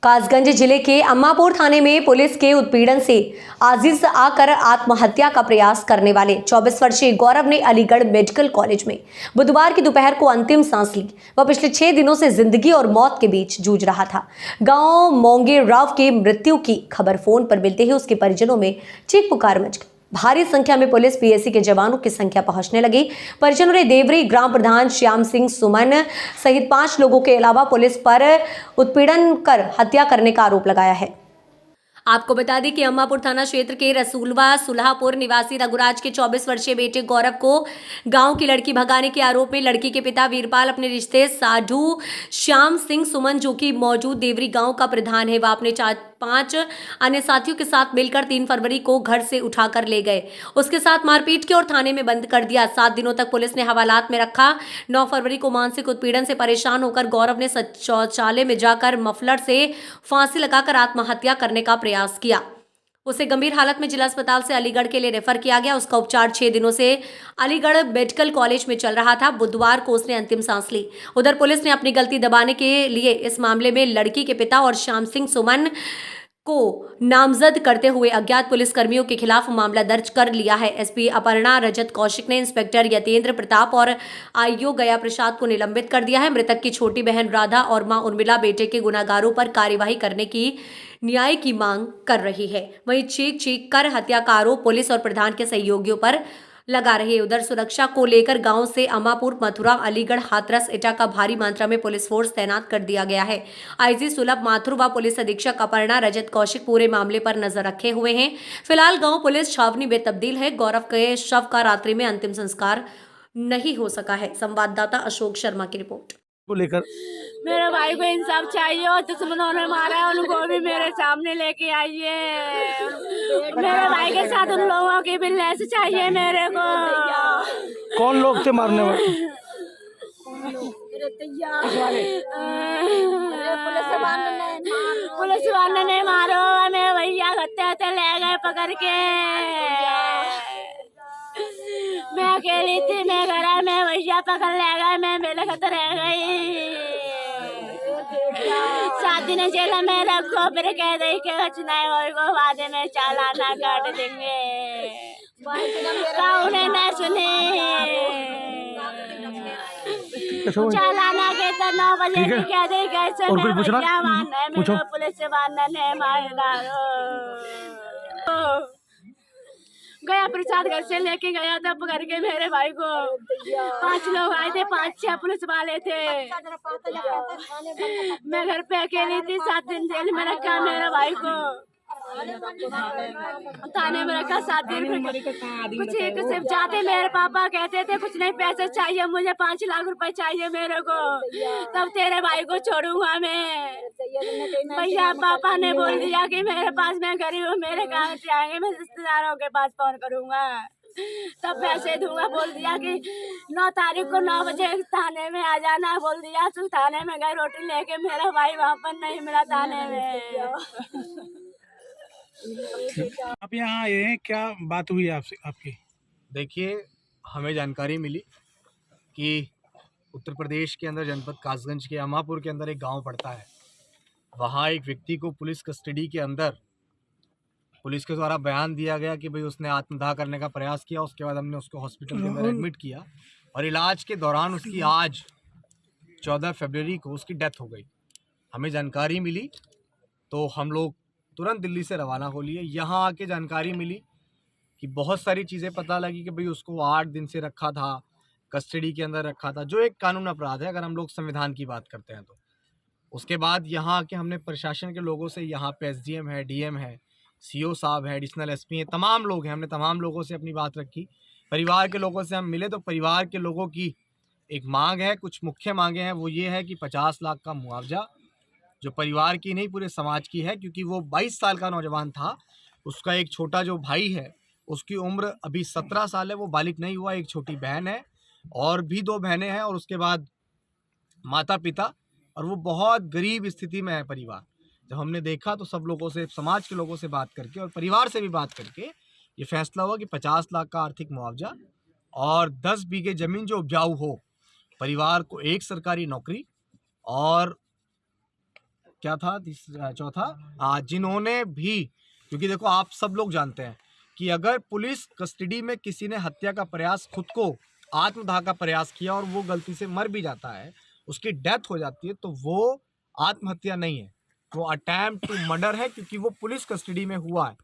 कासगंज जिले के अम्मापुर थाने में पुलिस के उत्पीड़न से आजिज आकर आत्महत्या का प्रयास करने वाले 24 वर्षीय गौरव ने अलीगढ़ मेडिकल कॉलेज में बुधवार की दोपहर को अंतिम सांस ली। वह पिछले 6 दिनों से जिंदगी और मौत के बीच जूझ रहा था। गांव मोंगे राव की मृत्यु की खबर फोन पर मिलते ही उसके परिजनों में चीख पुकार मच गई। भारी संख्या में पुलिस पीएसी के जवानों की संख्या पहुंचने लगी। परिजनों ने देवरी ग्राम प्रधान श्याम सिंह सुमन सहित 5 लोगों के अलावा पुलिस पर उत्पीड़न कर हत्या करने का आरोप लगाया है। आपको बता दें कि अम्मापुर थाना क्षेत्र के रसूलवा सुल्हापुर निवासी रघुराज के 24 वर्षीय बेटे गौरव को गांव की लड़की भगाने के आरोप में लड़की के पिता वीरपाल अपने रिश्ते साधु श्याम सिंह सुमन जो कि मौजूद देवरी गांव का प्रधान है, वह अपने 4-5 अन्य साथियों के साथ मिलकर 3 फरवरी को घर से उठाकर ले गए। उसके साथ मारपीट की और थाने में बंद कर दिया। 7 दिनों तक पुलिस ने हवालात में रखा। 9 फरवरी को मानसिक उत्पीड़न से परेशान होकर गौरव ने शौचालय में जाकर मफलर से फांसी लगाकर आत्महत्या करने का प्रयास किया। उसे गंभीर हालत में जिला अस्पताल से अलीगढ़ के लिए रेफर किया गया। उसका उपचार 6 दिनों से अलीगढ़ मेडिकल कॉलेज में चल रहा था। बुधवार को उसने अंतिम सांस ली। उधर पुलिस ने अपनी गलती दबाने के लिए इस मामले में लड़की के पिता और श्याम सिंह सुमन को नामजद करते हुए अज्ञात पुलिसकर्मियों के खिलाफ मामला दर्ज कर लिया है। एसपी अपर्णा रजत कौशिक ने इंस्पेक्टर यतेंद्र प्रताप और आईओ गया प्रसाद को निलंबित कर दिया है। मृतक की छोटी बहन राधा और मां उर्मिला बेटे के गुनाहगारों पर कार्यवाही करने की न्याय की मांग कर रही है। वहीं चीख चीख कर हत्या का आरोप पुलिस और प्रधान के सहयोगियों पर लगा रही है। उधर सुरक्षा को लेकर गांव से अम्मापुर, मथुरा, अलीगढ़, हाथरस, एटा का भारी मात्रा में पुलिस फोर्स तैनात कर दिया गया है। आईजी सुलभ माथुर व पुलिस अधीक्षक अपर्णा रजत कौशिक पूरे मामले पर नजर रखे हुए हैं। फिलहाल गांव पुलिस छावनी में तब्दील है। गौरव के शव का रात्रि में अंतिम संस्कार नहीं हो सका है। संवाददाता अशोक शर्मा की रिपोर्ट को लेकर मेरे भाई को इंसाफ चाहिए और दुश्मनों ने मारा है उनको भी मेरे सामने लेके आइए। मेरे भाई के साथ उन लोगों की भी लैस चाहिए मेरे को। कौन लोग थे मारने वाले? पुलिस वाले ने मारो हमें भैया, हत्या ले गए पकड़ के। मैं अकेली थी, मैं घर में भैया पकड़ ले गए, मैं मेरे खत रह गई। 7 दिन जेल में रखो, फिर कह दे के चुनाव को बाद में चालाना काट देंगे। उन्हें न सुने चालाना के तो 9 बजे भी कह दे कैसे मैं भैया मानना है, मेरे पुलिस वाला ने मारा। गया प्रसाद घर से लेके गया था पकड़ के मेरे भाई को। 5 लोग आए थे, 5-6 पुलिस वाले थे। मैं घर पे अकेली थी। 7 दिन जेल में रखा मेरे भाई को, थाने में रखा 7 दिन। कुछ सिर्फ जाते मेरे पापा कहते थे कुछ नहीं, पैसे चाहिए मुझे, 5 लाख रुपए चाहिए मेरे को, तब तेरे भाई को छोड़ूंगा मैं। भैया पापा ने बोल दिया कि मेरे पास मैं गरीब हूँ, मेरे कहाँ से आएंगे, मैं रिश्तेदारों के पास फोन करूंगा तब पैसे दूंगा। बोल दिया कि 9 तारीख को 9 बजे थाने में आ जाना, बोल दिया। तू थाने में गए रोटी लेके, मेरा भाई वहाँ पर नहीं मिला थाने में। आप यहाँ आए हैं, क्या बात हुई आपसे? आपकी देखिए, हमें जानकारी मिली कि उत्तर प्रदेश के अंदर जनपद कासगंज के अम्मापुर के अंदर एक गांव पड़ता है। वहाँ एक व्यक्ति को पुलिस कस्टडी के अंदर पुलिस के द्वारा बयान दिया गया कि भाई उसने आत्मदाह करने का प्रयास किया। उसके बाद हमने उसको हॉस्पिटल के अंदर एडमिट किया और इलाज के दौरान उसकी आज 14 फरवरी को उसकी डेथ हो गई। हमें जानकारी मिली तो हम लोग तुरंत दिल्ली से रवाना हो लिए। यहाँ आके जानकारी मिली कि बहुत सारी चीज़ें पता लगी कि भाई उसको 8 दिन से रखा था, कस्टडी के अंदर रखा था, जो एक कानून अपराध है अगर हम लोग संविधान की बात करते हैं तो। उसके बाद यहाँ आके हमने प्रशासन के लोगों से, यहाँ पे SDM है, DM है, CO साहब है, एडिशनल SP है, तमाम लोग हैं, हमने तमाम लोगों से अपनी बात रखी। परिवार के लोगों से हम मिले तो परिवार के लोगों की एक मांग है, कुछ मुख्य मांगे हैं। वो ये है कि 50 लाख का मुआवजा, जो परिवार की नहीं पूरे समाज की है, क्योंकि वो 22 साल का नौजवान था। उसका एक छोटा जो भाई है उसकी उम्र अभी 17 साल है, वो बालिग नहीं हुआ। एक छोटी बहन है और भी 2 बहनें हैं और उसके बाद माता पिता, और वो बहुत गरीब स्थिति में है परिवार। जब हमने देखा तो सब लोगों से, समाज के लोगों से बात करके और परिवार से भी बात करके ये फैसला हुआ कि 50 लाख का आर्थिक मुआवजा और 10 बीघे ज़मीन जो उपजाऊ हो, परिवार को एक सरकारी नौकरी और क्या था चौथा, जिन्होंने भी, क्योंकि देखो आप सब लोग जानते हैं कि अगर पुलिस कस्टडी में किसी ने हत्या का प्रयास, खुद को आत्मदाह का प्रयास किया और वो गलती से मर भी जाता है, उसकी डेथ हो जाती है, तो वो आत्महत्या नहीं है, वो अटेम्प्ट टू मर्डर है, क्योंकि वो पुलिस कस्टडी में हुआ है।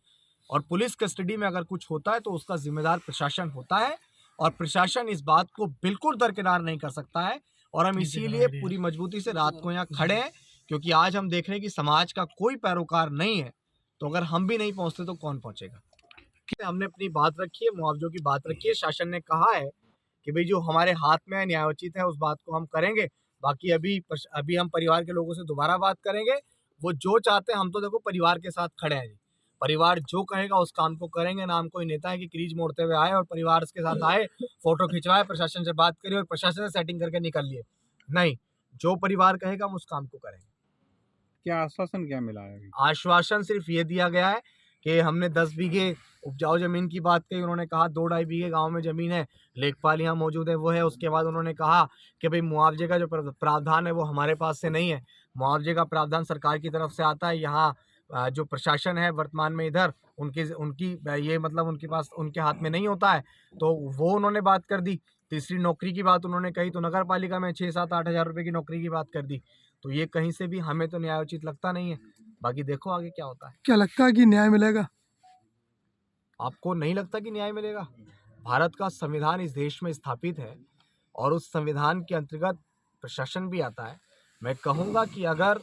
और पुलिस कस्टडी में अगर कुछ होता है तो उसका जिम्मेदार प्रशासन होता है, और प्रशासन इस बात को बिल्कुल दरकिनार नहीं कर सकता है। और हम इसीलिए पूरी मजबूती से रात को यहाँ खड़े हैं, क्योंकि आज हम देख रहे हैं कि समाज का कोई पैरोकार नहीं है, तो अगर हम भी नहीं पहुंचते तो कौन पहुंचेगा। हमने अपनी बात रखी है, मुआवजों की बात रखी है, शासन ने कहा है कि भाई जो हमारे हाथ में है, न्यायोचित है, उस बात को हम करेंगे। बाकी अभी हम परिवार के लोगों से दोबारा बात करेंगे, वो जो चाहते हैं, हम तो देखो परिवार के साथ खड़े हैं जी। परिवार जो कहेगा उस काम को करेंगे ना। हम कोई नेता है कि क्रीज मोड़ते हुए आए और परिवार के साथ आए, फोटो खिंचवाए, प्रशासन से बात करिए और प्रशासन से सेटिंग करके निकल लिए, नहीं। जो परिवार कहेगा हम उस काम को करेंगे। क्या आश्वासन क्या मिला है अभी? आश्वासन सिर्फ ये दिया गया है कि हमने 10 बीघे उपजाऊ जमीन की बात कही। उन्होंने कहा 2-2.5 बीघे गांव में जमीन है, लेखपाल यहाँ मौजूद है, वो है। उसके बाद उन्होंने कहा कि भाई मुआवजे का जो प्रावधान है वो हमारे पास से नहीं है, मुआवजे का प्रावधान सरकार की तरफ से आता है। यहाँ जो प्रशासन है वर्तमान में इधर, उनकी ये मतलब उनके पास, उनके हाथ में नहीं होता है, तो वो उन्होंने बात कर दी। तीसरी नौकरी की बात उन्होंने कही, तो नगर पालिका में 6-7-8 हज़ार रुपये की नौकरी की बात कर दी। तो ये कहीं से भी हमें तो न्यायोचित लगता नहीं है। बाकी देखो आगे क्या होता है। क्या लगता है कि न्याय मिलेगा? आपको नहीं लगता कि न्याय मिलेगा? भारत का संविधान इस देश में स्थापित है और उस संविधान के अंतर्गत प्रशासन भी आता है। मैं कहूँगा कि अगर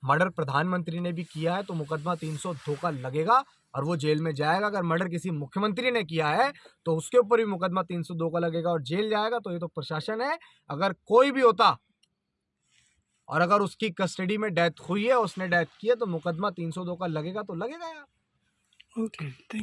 मर्डर प्रधानमंत्री ने भी किया है तो मुकदमा 302 का लगेगा और वो जेल में जाएगा। अगर मर्डर किसी मुख्यमंत्री ने किया है तो उसके ऊपर भी मुकदमा 302 का लगेगा और जेल जाएगा। तो ये तो प्रशासन है। अगर कोई भी होता और अगर उसकी कस्टडी में डेथ हुई है, उसने डेथ की है, तो मुकदमा 302 का लगेगा तो लगेगा यार। Okay, thank